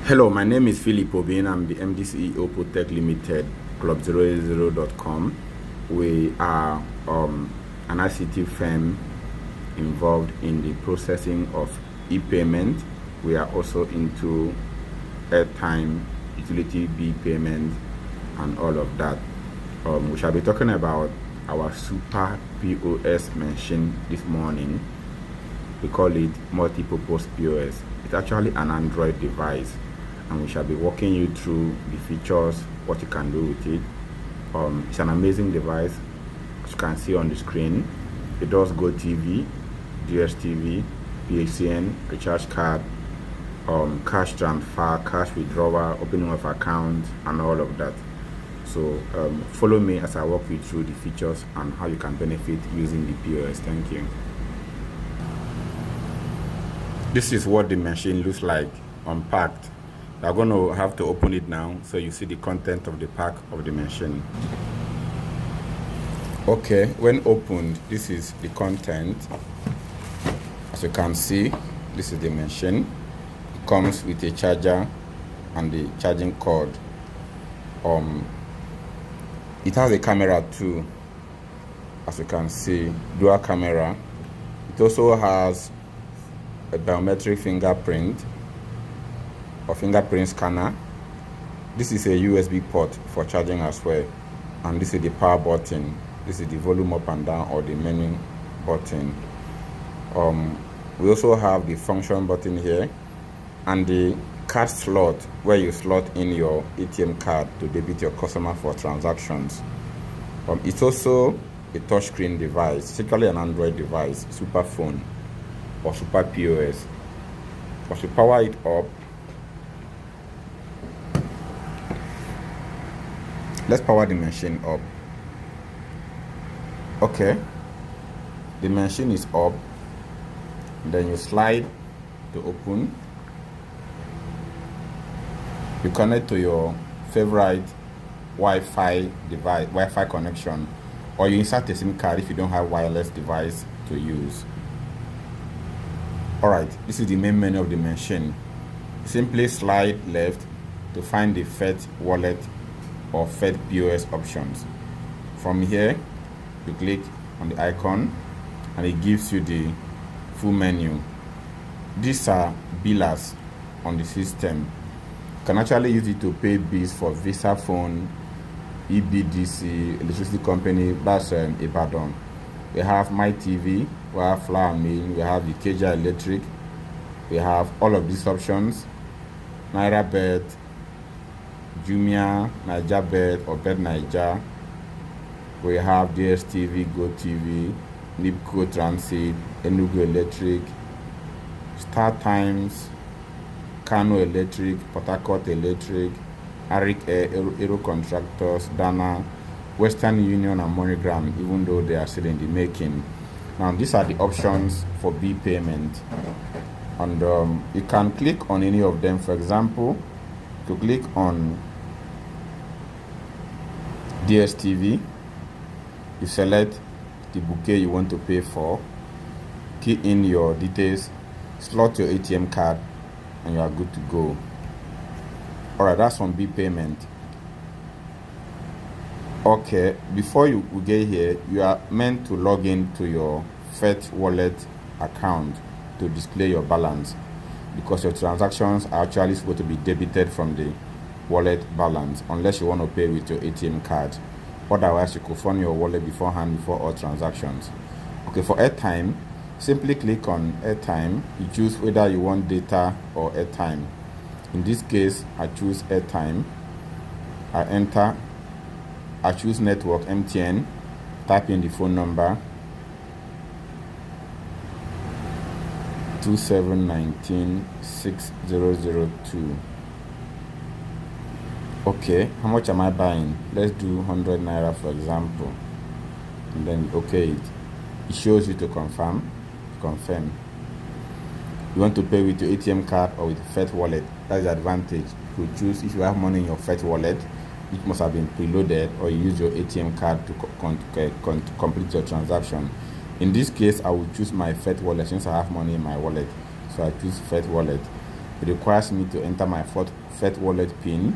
Hello, my name is Philip Obin. I'm the MD CEO Protect Limited, Club080.com. We are an ICT firm involved in the processing of e-payment. We are also into airtime, utility bill payment, and all of that. We shall be talking about our Smart POS machine this morning. We call it multi-purpose POS. It's actually an Android device, and we shall be walking you through the features, what you can do with it. It's an amazing device. As you can see on the screen, it does Go TV, DSTV, PACN, recharge card, cash transfer, cash withdrawal, opening of accounts, and all of that. So follow me as I walk you through the features and how you can benefit using the POS. Thank you. This is what the machine looks like unpacked. You're going to have to open it now so you see the content of the pack of the machine. Okay, when opened, this is the content. As you can see, this is the machine. It comes with a charger and the charging cord. It has a camera too, as you can see, dual camera. It also has a biometric fingerprint or fingerprint scanner. This is a USB port for charging as well, and this is the power button. This is the volume up and down or the menu button. We also have the function button here and the card slot where you slot in your ATM card to debit your customer for transactions. It's also a touchscreen device, particularly an Android device, super phone or super POS. Once you power it up, let's power the machine up. Okay, the machine is up. Then you slide to open. You connect to your favorite Wi-Fi device, Wi-Fi connection, or you insert a SIM card if you don't have wireless device to use. Alright, this is the main menu of the machine. Simply slide left to find the FET wallet or FET POS options. From here, you click on the icon and it gives you the full menu. These are billers on the system. You can actually use it to pay bills for Visa phone, EBDC, electricity company, that's Ibadan. We have My TV, we have Flower Mill, we have the Keja Electric, we have all of these options. Naira Bet, Jumia, Naija Bet or Bet Naija. We have DSTV, Go TV, Nipco Transit, Enugu Electric, Star Times, Kano Electric, Port Harcourt Electric, Arik Aero Contractors, Dana, Western Union and MoneyGram, even though they are still in the making. Now these are the options for bill payment, and you can click on any of them. For example, to click on DSTV, you select the bouquet you want to pay for, key in your details, slot your ATM card, and you are good to go. Alright, that's on bill payment. Okay, before you get here, you are meant to log in to your FET wallet account to display your balance, because your transactions are actually supposed to be debited from the wallet balance unless you want to pay with your ATM card. Otherwise, you could fund your wallet beforehand before all transactions. Okay, for airtime, simply click on airtime. You choose whether you want data or airtime. In this case, I choose airtime. I enter. I choose network MTN. Type in the phone number 27196002. Okay, how much am I buying? Let's do 100 naira for example, and then okay, it shows you to confirm. You want to pay with your ATM card or with FET wallet. That's the advantage. You choose if you have money in your FET wallet, which must have been preloaded, or you use your ATM card to complete your transaction. In this case, I will choose my FET wallet since I have money in my wallet, so I choose FET wallet. It requires me to enter my FET wallet PIN.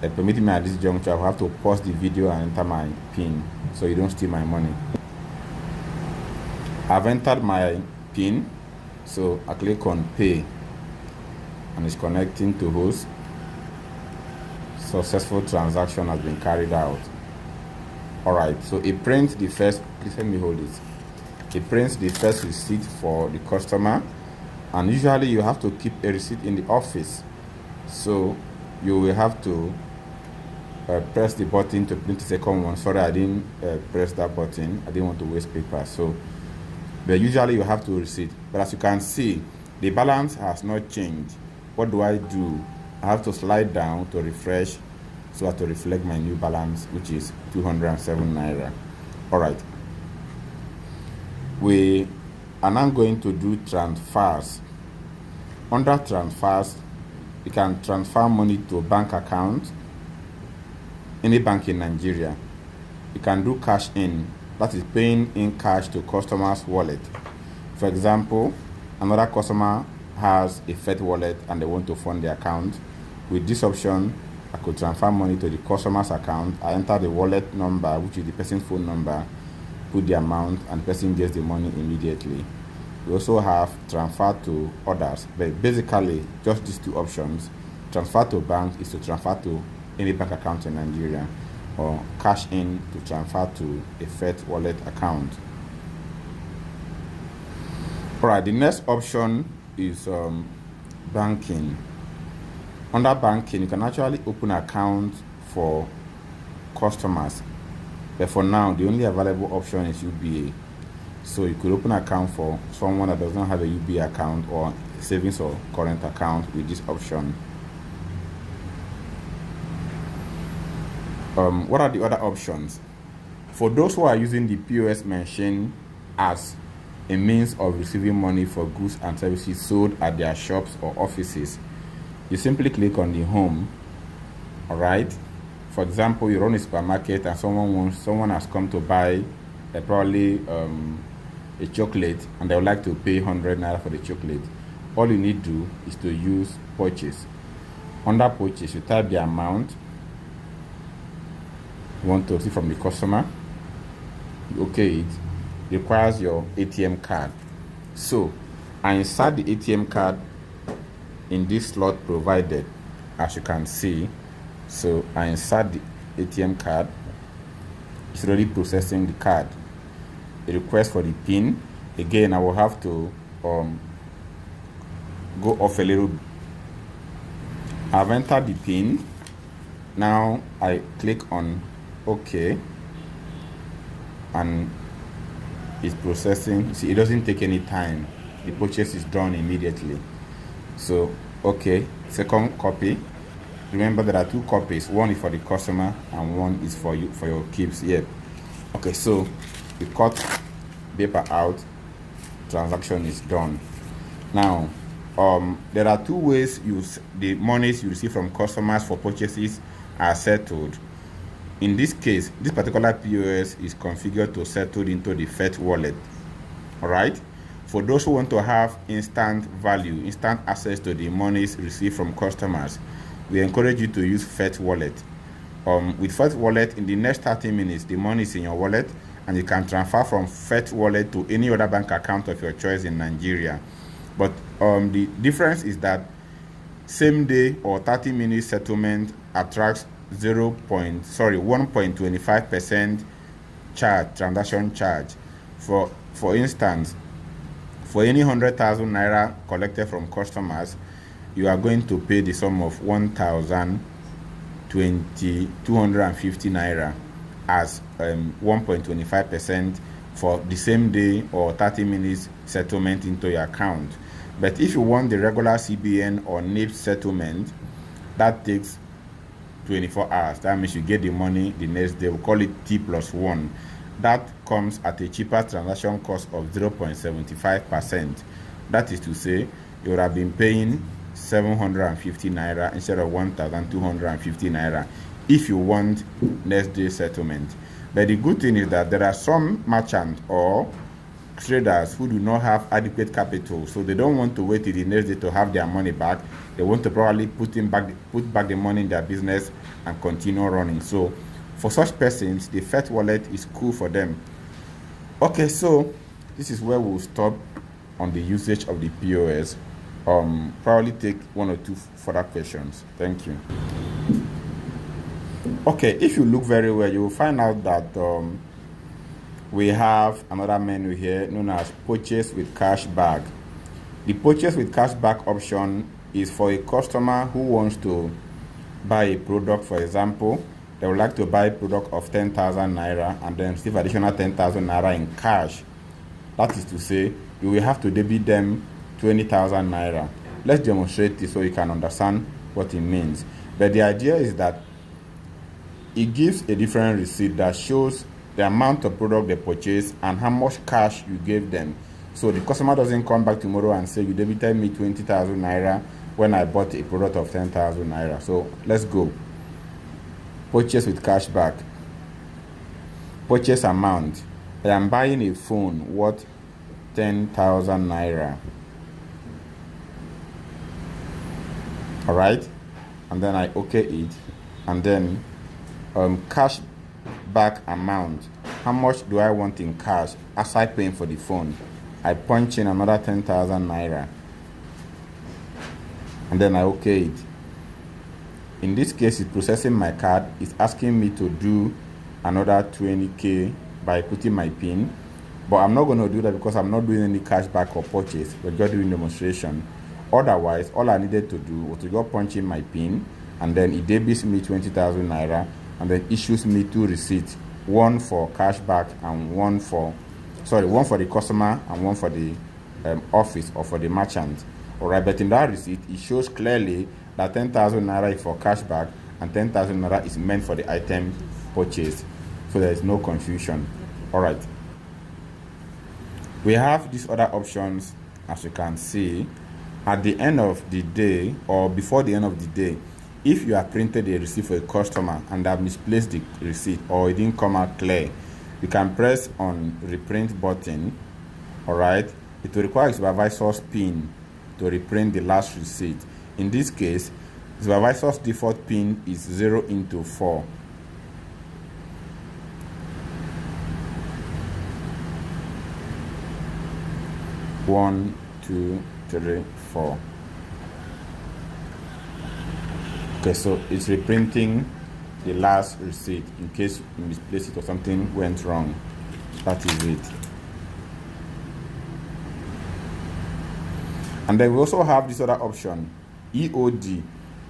Permitting me at this juncture, I have to pause the video and enter my PIN so you don't steal my money. I've entered my PIN, so I click on pay and it's connecting to host. Successful transaction has been carried out. Alright, so it prints the first, please let me hold it. It prints the first receipt for the customer, and usually you have to keep a receipt in the office, so you will have to press the button to print the second one. Sorry, I didn't press that button. I didn't want to waste paper. So but usually you have to receipt, but as you can see, the balance has not changed. What do? I have to slide down to refresh so as to reflect my new balance, which is 207 naira. All right, we are now going to do transfers. Under transfers, you can transfer money to a bank account, any bank in Nigeria. You can do cash in, that is paying in cash to customer's wallet. For example, another customer has a FET wallet and they want to fund the account. With this option, I could transfer money to the customer's account. I enter the wallet number, which is the person's phone number, put the amount, and the person gets the money immediately. We also have transfer to others, but basically just these two options. Transfer to bank is to transfer to any bank account in Nigeria, or cash in to transfer to a FET wallet account. Alright, the next option is banking. Under banking, you can actually open an account for customers, but for now the only available option is UBA. So you could open an account for someone that does not have a UBA account or savings or current account with this option. What are the other options? For those who are using the POS machine as a means of receiving money for goods and services sold at their shops or offices, you simply click on the home. All right, for example, you run a supermarket and someone has come to buy probably a chocolate, and they would like to pay 100 naira for the chocolate. All you need to do is to use purchase. Under purchase, you type the amount you want to receive from the customer. Okay, it requires your ATM card. So I insert the ATM card in this slot provided, as you can see. So I insert the ATM card. It's already processing the card. A request for the PIN. Again, I will have to go off a little. I've entered the PIN. Now I click on OK, and it's processing. See, it doesn't take any time. The purchase is done immediately. So okay, second copy. Remember, there are two copies. One is for the customer and one is for you, for your keeps. Yep. Okay, so you cut paper out. Transaction is done. Now there are two ways the monies you receive from customers for purchases are settled. In this case, this particular POS is configured to settle into the FET wallet. All right, for those who want to have instant value, instant access to the monies received from customers, we encourage you to use FET wallet. With FET wallet, in the next 30 minutes, the money is in your wallet, and you can transfer from FET wallet to any other bank account of your choice in Nigeria. But the difference is that same day or 30 minute settlement attracts 1.25% charge, transaction charge. For instance, for any 100,000 naira collected from customers, you are going to pay the sum of 1,250 naira as 1.25% for the same day or 30 minutes settlement into your account. But if you want the regular CBN or NIP settlement, that takes 24 hours. That means you get the money the next day. We call it T+1. That comes at a cheaper transaction cost of 0.75%. That is to say, you would have been paying 750 naira instead of 1,250 naira if you want next day settlement. But the good thing is that there are some merchants or traders who do not have adequate capital, so they don't want to wait till the next day to have their money back. They want to probably put back the money in their business and continue running. So for such persons, the Fet wallet is cool for them. Okay, so this is where we'll stop on the usage of the POS. Probably take one or two further questions. Thank you. Okay, if you look very well, you will find out that we have another menu here known as purchase with cash back. The purchase with cash back option is for a customer who wants to buy a product. For example, they would like to buy a product of 10,000 naira and then receive additional 10,000 naira in cash. That is to say, you will have to debit them 20,000 naira. Let's demonstrate this so you can understand what it means. But the idea is that it gives a different receipt that shows the amount of product they purchased and how much cash you gave them. So the customer doesn't come back tomorrow and say, you debited me 20,000 naira when I bought a product of 10,000 naira. So let's go. Purchase with cash back. Purchase amount. I am buying a phone worth 10,000 naira. All right, and then I okay it, and then cash back amount. How much do I want in cash aside paying for the phone? I punch in another 10,000 naira, and then I okay it. In this case, it's processing my card. It's asking me to do another 20k by putting my PIN, but I'm not going to do that because I'm not doing any cash back or purchase. We're just doing demonstration. Otherwise, all I needed to do was to go punch in my PIN, and then it debits me 20,000 naira, and then issues me two receipts, one for cashback and one for the customer and one for the office or for the merchant. All right, but in that receipt, it shows clearly that 10,000 naira is for cashback and 10,000 naira is meant for the item purchased, so there is no confusion. All right, we have these other options, as you can see. At the end of the day or before the end of the day, if you have printed a receipt for a customer and have misplaced the receipt or it didn't come out clear, you can press on reprint button. All right, it will require supervisor's PIN to reprint the last receipt. In this case, supervisor's default PIN is 0 into 4. One, two, three, 4. Okay, so it's reprinting the last receipt in case you misplaced it or something went wrong. That is it. And then we also have this other option, EOD.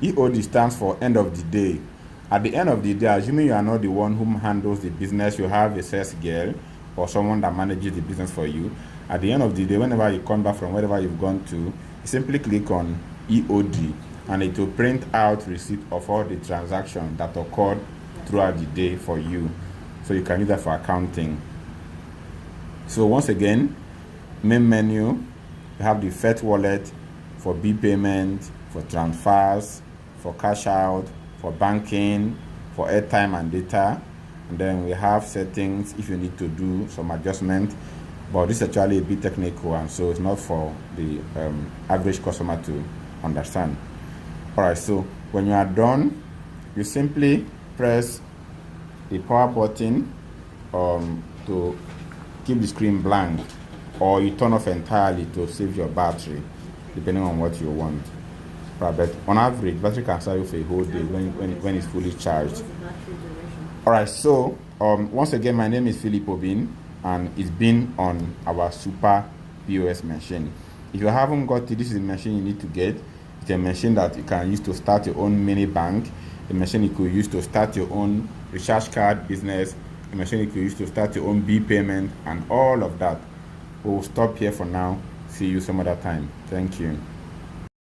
EOD stands for end of the day. At the end of the day, assuming you are not the one who handles the business, you have a sales girl or someone that manages the business for you. At the end of the day, whenever you come back from wherever you've gone to, you simply click on EOD and it will print out receipt of all the transactions that occurred throughout the day for you. So you can use that for accounting. So once again, main menu, you have the Fet wallet for bill payment, for transfers, for cash out, for banking, for airtime and data. And then we have settings if you need to do some adjustment. But this is actually a bit technical, and so it's not for the average customer to understand. All right, so when you are done, you simply press the power button to keep the screen blank, or you turn off entirely to save your battery, depending on what you want. Right, but on average, battery can serve you for a whole day when it's fully charged. All right, so once again, my name is Philip Obin, and it's been on our Super POS machine. If you haven't got it, this is a machine you need to get. It's a machine that you can use to start your own mini bank, a machine you could use to start your own recharge card business, a machine you could use to start your own bill payment, and all of that. We'll stop here for now. See you some other time. Thank you.